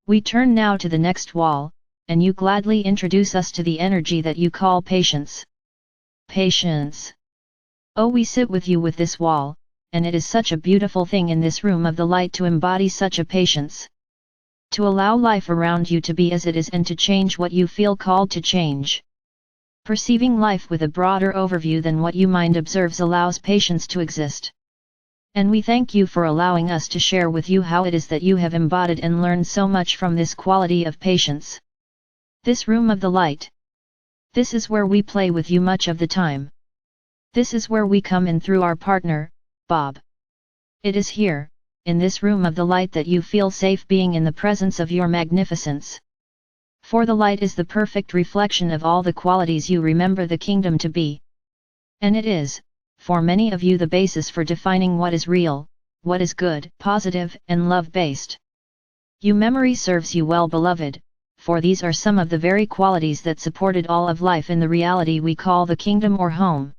We turn now to the next wall, and you gladly introduce us to the energy that you call patience. Patience. Oh, we sit with you with this wall, and it is such a beautiful thing in this room of the light to embody such a patience. To allow life around you to be as it is and to change what you feel called to change. Perceiving life with a broader overview than what your mind observes allows patience to exist. And we thank you for allowing us to share with you how it is that you have embodied and learned so much from this quality of patience. This room of the light. This is where we play with you much of the time. This is where we come in through our partner, Bob. It is here, in this room of the light, that you feel safe being in the presence of your magnificence. For the light is the perfect reflection of all the qualities you remember the kingdom to be. And it is, for many of you, the basis for defining what is real, what is good, positive, and love-based. Your memory serves you well, beloved, for these are some of the very qualities that supported all of life in the reality we call the kingdom or home.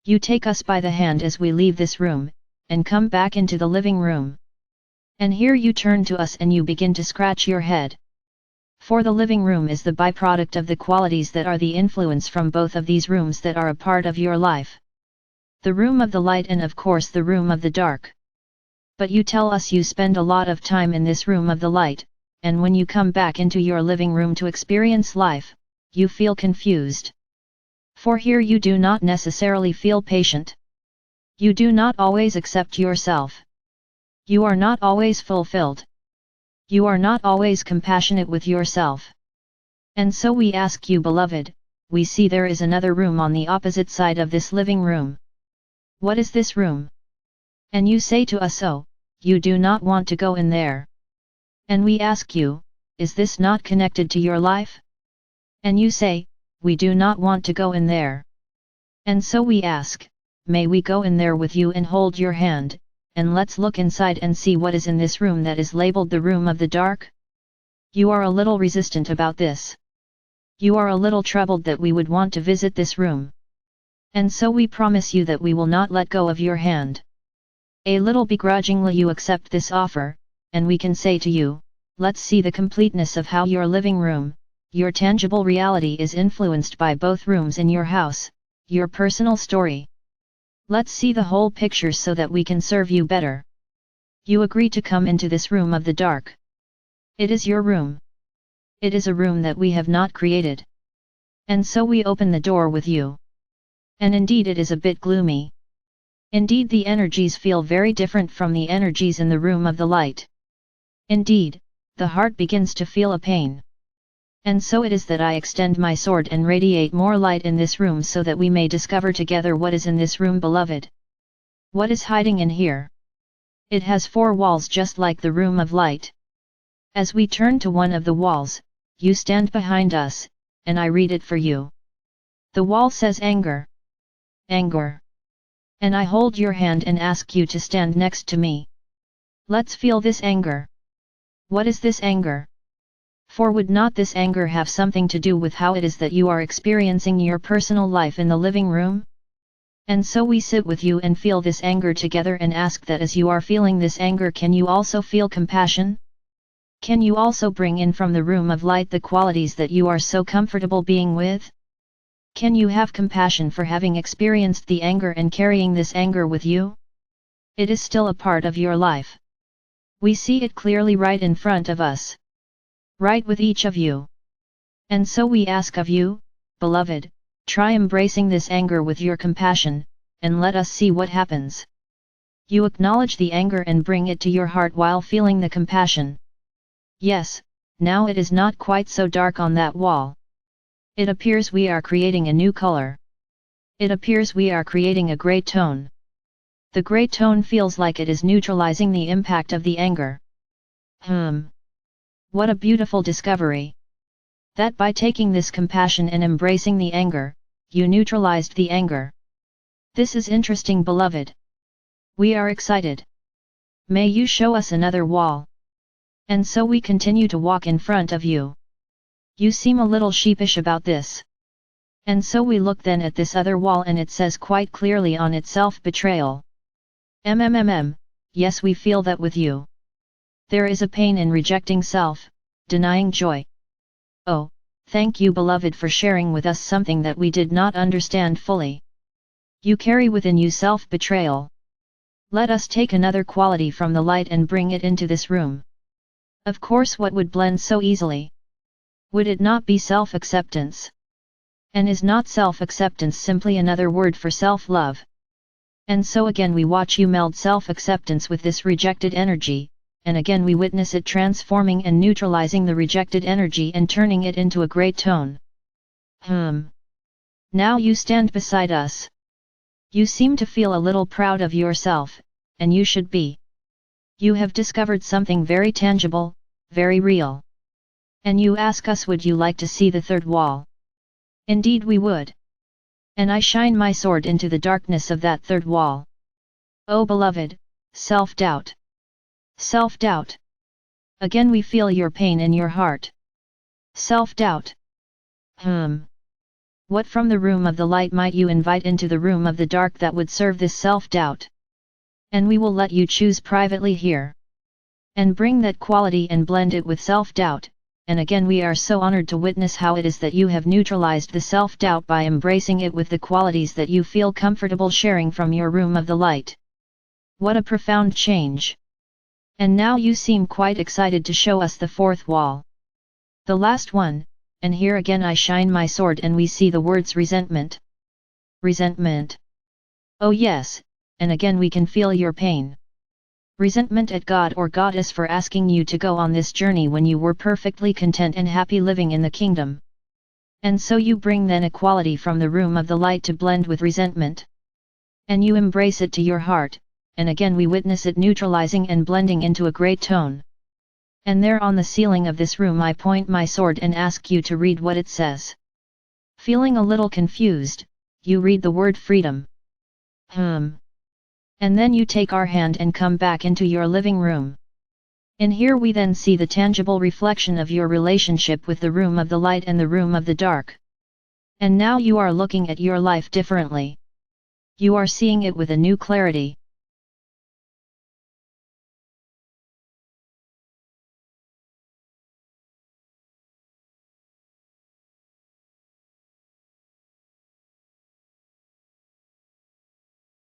You take us by the hand as we leave this room, and come back into the living room. And here you turn to us and you begin to scratch your head. For the living room is the byproduct of the qualities that are the influence from both of these rooms that are a part of your life. The room of the light and of course the room of the dark. But you tell us you spend a lot of time in this room of the light, and when you come back into your living room to experience life, you feel confused. For here you do not necessarily feel patient. You do not always accept yourself. You are not always fulfilled. You are not always compassionate with yourself. And so we ask you, beloved, we see there is another room on the opposite side of this living room. What is this room? And you say to us, oh, you do not want to go in there. And we ask you, is this not connected to your life? And you say, we do not want to go in there. And so we ask, may we go in there with you and hold your hand, and let's look inside and see what is in this room that is labeled the room of the dark? You are a little resistant about this. You are a little troubled that we would want to visit this room. And so we promise you that we will not let go of your hand. A little begrudgingly you accept this offer, and we can say to you, let's see the completeness of how your living room, your tangible reality is influenced by both rooms in your house, your personal story. Let's see the whole picture so that we can serve you better. You agree to come into this room of the dark. It is your room. It is a room that we have not created. And so we open the door with you. And indeed it is a bit gloomy. Indeed the energies feel very different from the energies in the room of the light. Indeed, the heart begins to feel a pain. And so it is that I extend my sword and radiate more light in this room so that we may discover together what is in this room, beloved. What is hiding in here? It has 4 walls just like the room of light. As we turn to one of the walls, you stand behind us, and I read it for you. The wall says anger. Anger. And I hold your hand and ask you to stand next to me. Let's feel this anger. What is this anger? For would not this anger have something to do with how it is that you are experiencing your personal life in the living room? And so we sit with you and feel this anger together and ask that as you are feeling this anger, can you also feel compassion? Can you also bring in from the room of light the qualities that you are so comfortable being with? Can you have compassion for having experienced the anger and carrying this anger with you? It is still a part of your life. We see it clearly right in front of us. Right with each of you. And so we ask of you, beloved, try embracing this anger with your compassion, and let us see what happens. You acknowledge the anger and bring it to your heart while feeling the compassion. Yes, now it is not quite so dark on that wall. It appears we are creating a new color. It appears we are creating a gray tone. The gray tone feels like it is neutralizing the impact of the anger. What a beautiful discovery! That by taking this compassion and embracing the anger, you neutralized the anger. This is interesting, beloved. We are excited. May you show us another wall. And so we continue to walk in front of you. You seem a little sheepish about this. And so we look then at this other wall and it says quite clearly on it self-betrayal. Yes, we feel that with you. There is a pain in rejecting self, denying joy. Oh, thank you beloved for sharing with us something that we did not understand fully. You carry within you self-betrayal. Let us take another quality from the light and bring it into this room. Of course, what would blend so easily? Would it not be self-acceptance? And is not self-acceptance simply another word for self-love? And so again we watch you meld self-acceptance with this rejected energy, and again we witness it transforming and neutralizing the rejected energy and turning it into a great tone. Now you stand beside us. You seem to feel a little proud of yourself, and you should be. You have discovered something very tangible, very real. And you ask us, would you like to see the third wall? Indeed we would. And I shine my sword into the darkness of that third wall. Oh beloved, self-doubt. Self-doubt. Again we feel your pain in your heart. Self-doubt. What from the room of the light might you invite into the room of the dark that would serve this self-doubt? And we will let you choose privately here. And bring that quality and blend it with self-doubt, and again we are so honored to witness how it is that you have neutralized the self-doubt by embracing it with the qualities that you feel comfortable sharing from your room of the light. What a profound change! And now you seem quite excited to show us the fourth wall. The last one, and here again I shine my sword and we see the words resentment. Resentment. Oh yes, and again we can feel your pain. Resentment at God or Goddess for asking you to go on this journey when you were perfectly content and happy living in the kingdom. And so you bring then a quality from the room of the light to blend with resentment. And you embrace it to your heart, and again we witness it neutralizing and blending into a great tone. And there on the ceiling of this room I point my sword and ask you to read what it says. Feeling a little confused, you read the word freedom. And then you take our hand and come back into your living room. In here we then see the tangible reflection of your relationship with the room of the light and the room of the dark. And now you are looking at your life differently. You are seeing it with a new clarity.